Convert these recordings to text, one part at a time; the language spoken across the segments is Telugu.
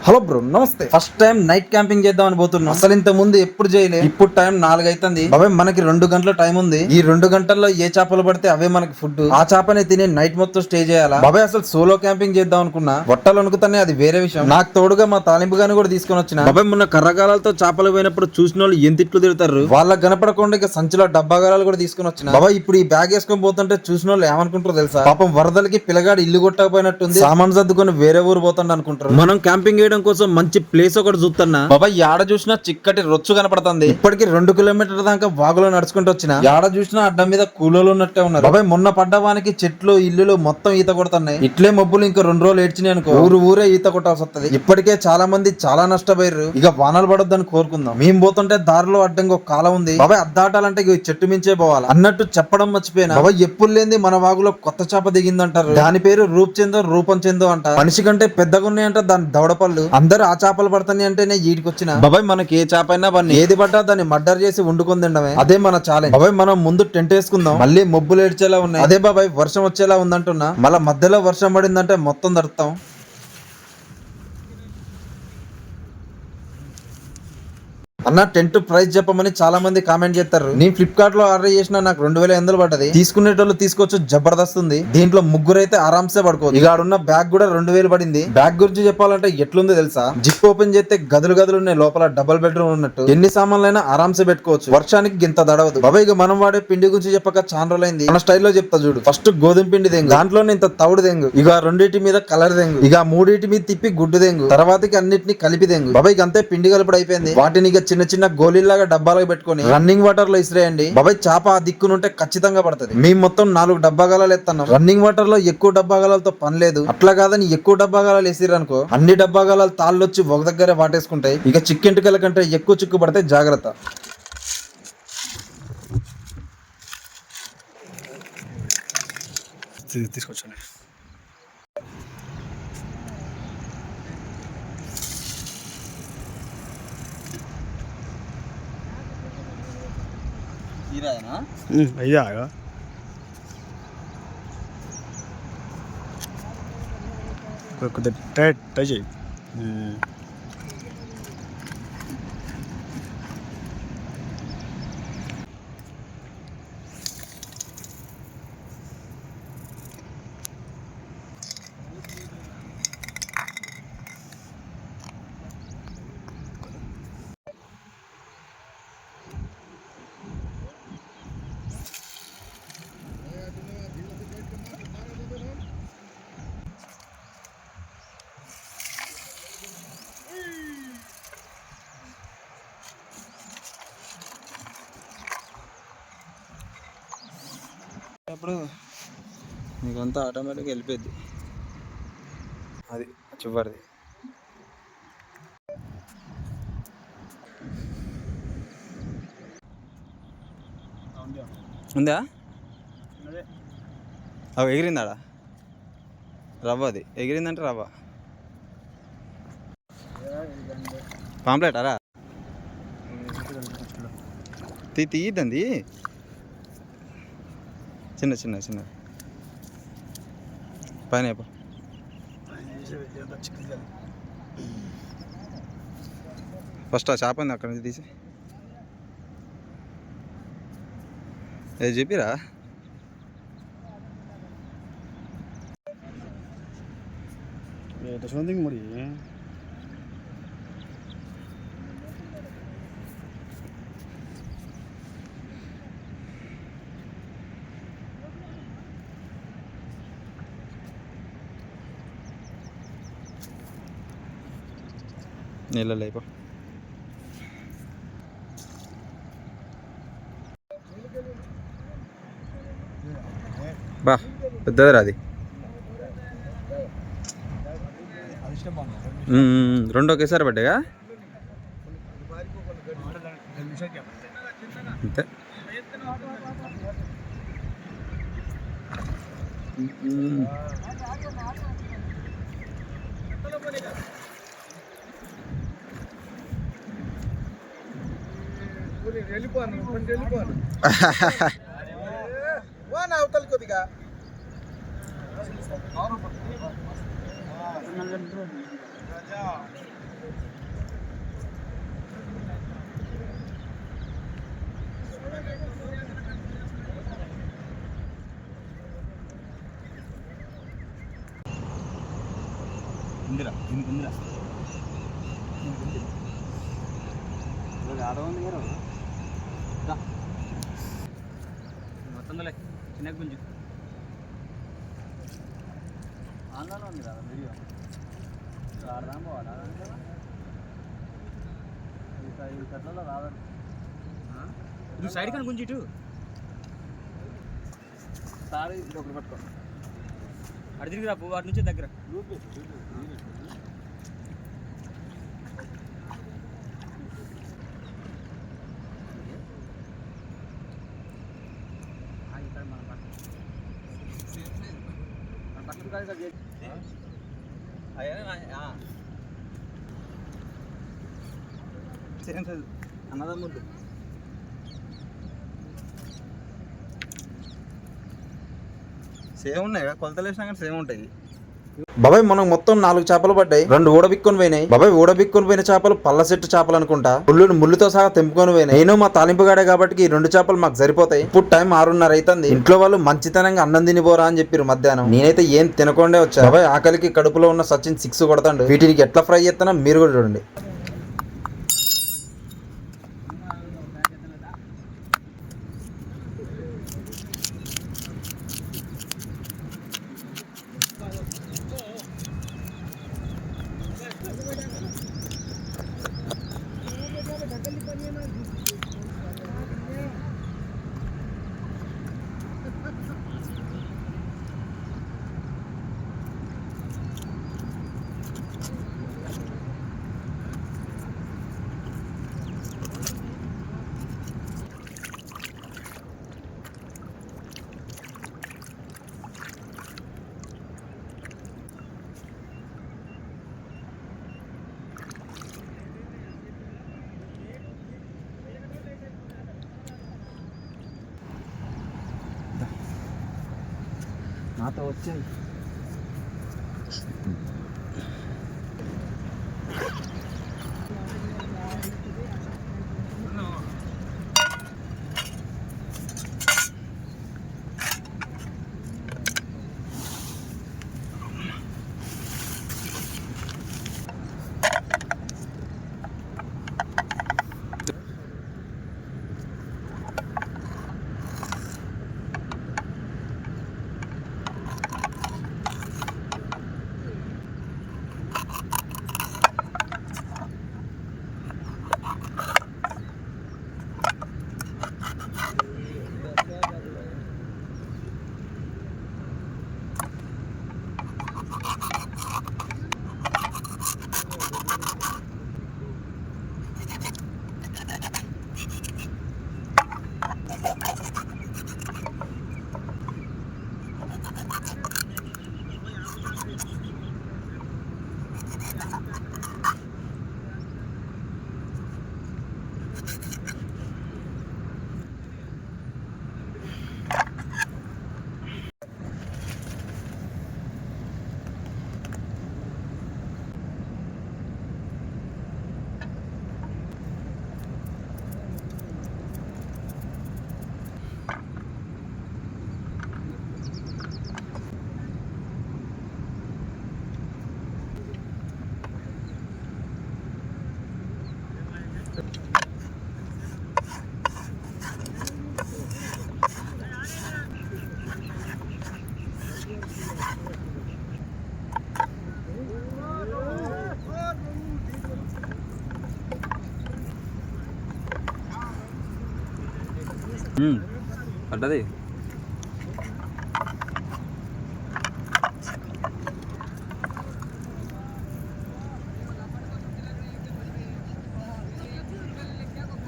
హలో బ్రో, నమస్తే. ఫస్ట్ టైం నైట్ క్యాంపింగ్ చేద్దామని పోతున్నాం. అసలు ఇంత ముందు ఎప్పుడు చేయలేదు. ఇప్పుడు టైం 4 అవుతుంది. బాబాయ్ మనకి 2 గంటల టైం ఉంది. ఈ 2 గంటల్లో ఏ చేపలు పడితే అవే మనకి ఫుడ్. ఆ చేపనే తిని నైట్ మొత్తం స్టే చేయాలా. బాబాయ్ అసలు సోలో క్యాంపింగ్ చేద్దాం అనుకున్నా. బట్టలు అనుకుతానే అది వేరే విషయం. నాకు తోడుగా మా తాలింపు గాని కూడా తీసుకొని వచ్చిన. బాబాయ్ మొన్న కర్రగాలతో చేపలు పోయినప్పుడు చూసిన వాళ్ళు ఎంత తిట్లు తిడతారు. వాళ్ళకి కనపడకుండా ఇక సంచిలో డబ్బాగాలు కూడా తీసుకొని వచ్చిన. బాబాయ్ ఇప్పుడు ఈ బ్యాగ్ వేసుకొని పోతుంటే చూసిన వాళ్ళు ఏమనుకుంటారో తెలుసా? పాపం వరదలకి పిల్లగాడు ఇల్లు కొట్టకపోయినట్టుంది, సామాన్ సర్దుకొని వేరే ఊరు పోతుండ అనుకుంటారు. మనం క్యాంపింగ్ కోసం మంచి ప్లేస్ ఒకటి చూస్తున్నా. బాబాయ్ యాడ చూసినా చిక్కటి రొచ్చు కనపడుతుంది. ఇప్పటికి 2 కిలోమీటర్ల దాకా వాగులో నడుచుకుంటూ వచ్చిన. యాడ చూసినా అడ్డం మీద కూలోలు ఉన్నట్టే ఉన్నారు. బాబాయ్ మొన్న పడ్డవానికి చెట్లు ఇల్లులు మొత్తం ఈత కొడుతున్నాయి. ఇట్లే మబ్బులు ఇంకా 2 రోజులు ఏడ్చినాయి అనుకో, ఊరే ఈత కొట్టాల్సి వస్తుంది. ఇప్పటికే చాలా మంది చాలా నష్టపోయారు. ఇక వానలు పడొద్దని కోరుకుందాం. మేము పోతుంటే దారిలో అడ్డంగా ఒక కాలం ఉంది. బాబాయ్ అద్దాటాలంటే ఇక చెట్టు మించే పోవాలి అన్నట్టు చెప్పడం మర్చిపోయినా. బాబాయ్ ఎప్పుడు లేని మన వాగులో కొత్త చేప దిగిందంటారు. దాని పేరు రూపం చెందో అంట. మనిషి కంటే పెద్దగా ఉన్నాయంట దాని దవడపళ్ళు. అందరు ఆ చేపలు పడతాయి అంటేనే ఈడికి వచ్చిన. బాబాయ్ మనకి ఏ చేప అయినా పని, ఏది పడ్డా దాన్ని మర్డర్ చేసి వండుకొని తినడమే. అదే మన ఛాలెంజ్. బాబాయ్ మనం ముందు టెంట్ వేసుకుందాం. మళ్ళీ మబ్బులు ఏడ్చేలా ఉన్నాయి. అదే బాబాయ్ వర్షం వచ్చేలా ఉందంటున్నా. మళ్ళీ మధ్యలో వర్షం పడిందంటే మొత్తం దడుతాం. అన్న టెంట్ ప్రైస్ చెప్పమని చాలా మంది కామెంట్ చేస్తారు. నేను ఫ్లిప్కార్ట్ లో ఆర్డర్ చేసిన నాకు 2800 పడ్డది. తీసుకునేటోళ్ళు తీసుకోవచ్చు, జబర్దస్త్ ఉంది. దీంట్లో ముగ్గురు అయితే ఆరామ్సే పడుకోవచ్చు. ఇక ఆడున్న బ్యాగ్ కూడా 2000 పడింది. బ్యాగ్ గురించి చెప్పాలంటే ఎట్లుందో తెలుసా? జిప్ ఓపెన్ చేస్తే గదులు ఉన్నాయి. లోపల డబుల్ బెడ్రూమ్ ఉన్నట్టు. ఎన్ని సామాన్లైనా ఆరామ్సే పెట్టుకోవచ్చు. వర్షానికి గింత దడవదు. బాబాయ్ ఇక మనం వాడే పిండి గురించి చెప్పక చాలా రోజులైంది. మన స్టైల్లో చెప్తా చూడు. ఫస్ట్ గోధుమ పిండి దెంగు, దాంట్లోనే ఇంత తౌడు దెంగు, ఇక 2 మీద కలర్ దెంగు, ఇక 3 మీద తిప్పి గుడ్డు దెంగు, తర్వాతకి అన్నిటిని కలిపి దెంగు. బాబాయ్ అంతే పిండి కలుపుడు అయిపోయింది. వాటిని చిన్న చిన్న గోళీలాగా డబ్బాలకు పెట్టుకొని రన్నింగ్ వాటర్ లో ఇసిరేయండి. బాబాయ్ చేప ఆ దిక్కునుంటే ఖచ్చితంగా పడుతుంది. మేము మొత్తం 4 డబ్బాగాలు ఎత్తున్నాం. రన్నింగ్ వాటర్ లో ఎక్కువ డబ్బాగాలతో పని లేదు. అట్లా కాదని ఎక్కువ డబ్బాగాలు వేసిరనుకో అన్ని డబ్బాగాలు తాళ్ళొచ్చి ఒక దగ్గరే వాటేసుకుంటాయి. ఇక చిక్కెంటుకల కంటే ఎక్కువ చిక్కు పడితే జాగ్రత్త. తీసుకొచ్చండి. అయ్యా కొద్దిగా ట్రై చేయి. అప్పుడు మీకంతా ఆటోమేటిక్గా వెళ్ళిపోద్ది. అది చివరిది. ఉందా? అవి ఎగిరిందాడా? రవ్వ అది ఎగిరిందంటే రవ్వ పాంప్లెటారా? తీయద్దండి. చిన్న పైన ఫస్ట్ ఆ చేప ఉంది అక్కడి నుంచి తీసి ఏది చెప్పిరా. మరి నీళ్ళలో అయిపో. బా పెద్దది రాది. 2 ఒకేసారి పడ్డాగా అంతే. అవతల కొద్దిగా ఇందిరా దీనికి ఇందిరా ఆడో ఉంది గారు మొత్తంలో చిన్న గుంజు ఆన్లైన్లో ఉంది కదా వీడియో ఆడదాం పోవాలి ఈ కట్లలో రావాలి నువ్వు సైడ్ కానీ గుంజు ఇటు సారీ ఒకటి పట్టుకో అడి తిరిగి రా వాటి నుంచి దగ్గర అన్నదమ్ముడు సేమ్ ఉన్నాయి కదా, కొలతలు వేసినా కానీ సేమ్ ఉంటాయి. బాబాయ్ మనకు మొత్తం 4 చేపలు పడ్డాయి, 2 ఊడబిక్కొని పోయినాయి. బాబాయ్ ఊడబిక్కొని పోయిన చేపలు పళ్ళ సెట్టు చేపలు అనుకుంటా, ముళ్ళుతో సహా తెంపుకొని పోయినాయి. నేను మా తాలింపుగాడే కాబట్టి ఈ 2 చేపలు మాకు సరిపోతాయి. ఇప్పుడు టైం 6:30 అవుతుంది. ఇంట్లో వాళ్ళు మంచితనంగా అన్నం తినిపోరా అని చెప్పారు మధ్యాహ్నం. నేనైతే ఏం తినకుండా వచ్చా. బాబాయ్ ఆకలికి కడుపులో ఉన్న సచిన్ 6 కొడతాడు. వీటికి ఎట్లా ఫ్రై చేస్తానో మీరు కూడా చూడండి. నాతో వచ్చాయి పడ్డది.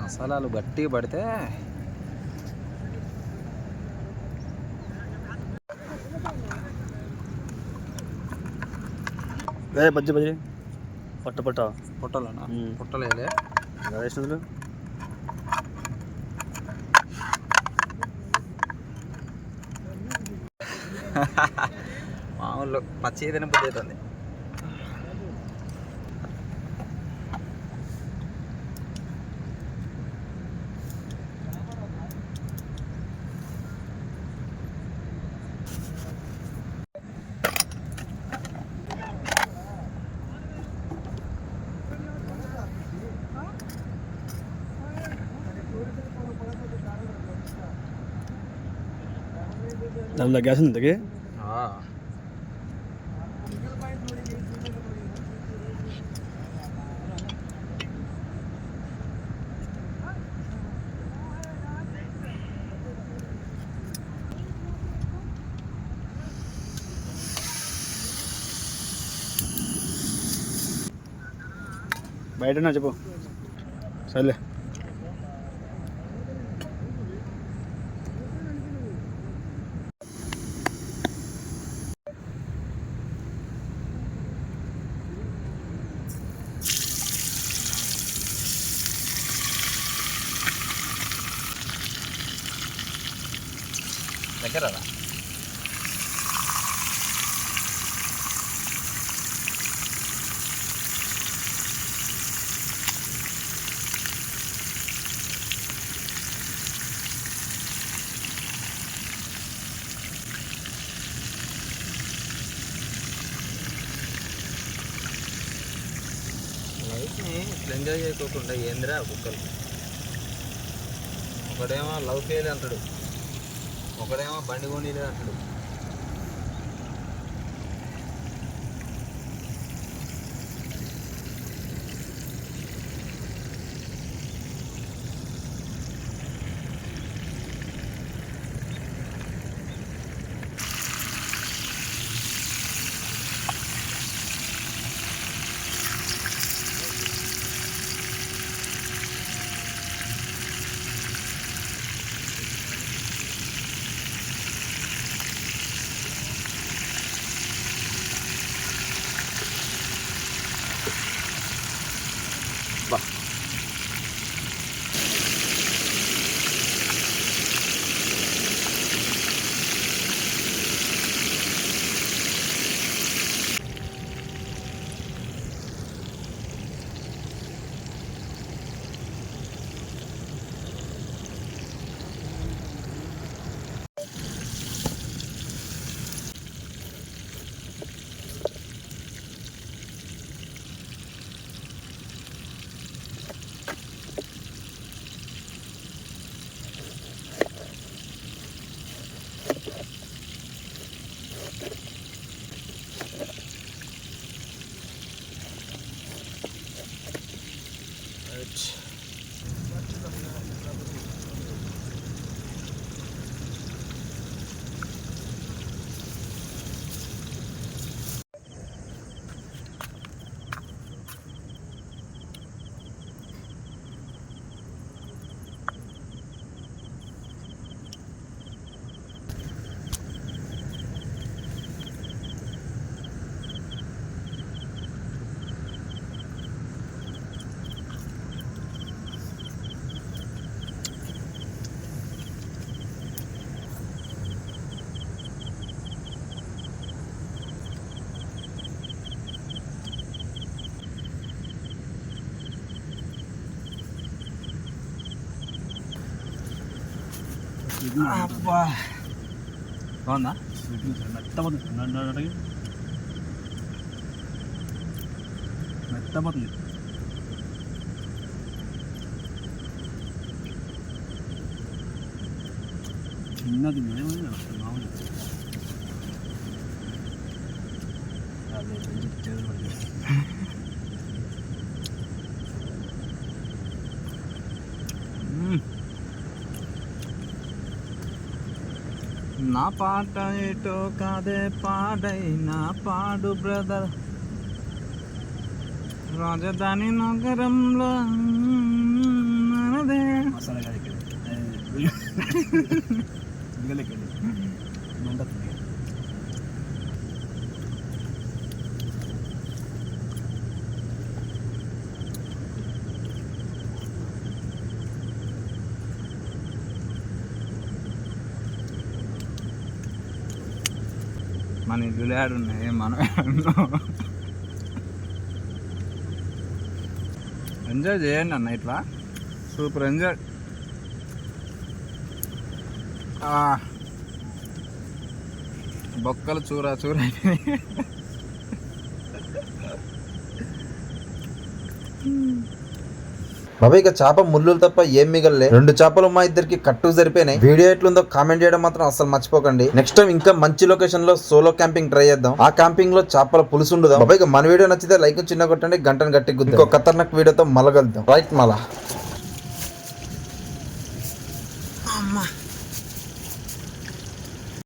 మసాలాలు గట్టిగా పడితే బజ్జి బజ్జి పొట్టలోనా పుట్టలేదే వేసినదులు మామూలు పచ్చి ఏదైనా బుద్ధి అవుతుంది. దాంట్లో గ్యాస్ ఉంది ఇంతకీ బయటనా చెప్పు సర్లే దగ్గర లైఫ్ని ఇట్లా ఎంజాయ్ చేయకోకుండా ఏందిరా కుక్కలు. ఒకడేమో లవ్ ఫెయిల్ అంటాడు, ఒకడేమో బండి కొనిలే అంటాడు. అబ్బా బాగుందా మెత్తపోతుంది మెత్తపోతుంది చిన్నది మామూలు నా పాట ఏటో కాదే పాడైనా పాడు బ్రదర్, రాజధాని నగరంలో మనదే. మసాలా కాదు మండుతుంది. మన ఇల్లు ఆడున్నాయి, మనం ఎంజాయ్ చేయండి అన్న, ఇట్లా సూపర్ ఎంజాయ్. బొక్కలు చూరా చూరా బాబాయ్ ఇక చేప ముళ్ళులు తప్ప ఏం మిగలలే. 2 చేపలు మా ఇద్దరికి కట్టు సరిపోయినాయి. వీడియో ఎట్లుందో కామెంట్ చేయడం మాత్రం అసలు మర్చిపోకండి. నెక్స్ట్ టైం ఇంకా మంచి లొకేషన్ లో సోలో క్యాంపింగ్ ట్రై చేద్దాం. ఆ క్యాంపింగ్ లో చేపల పులుసు ఉండదు. బాబాయ్ ఇక మన వీడియో నచ్చితే లైక్ చిన్న కొట్టండి, గంటను గట్టి గుద్దాం. ఇంకో ఖతర్నాక్ వీడియోతో మళ్ళీ కలుద్దాం. రైట్ మళ్ళా.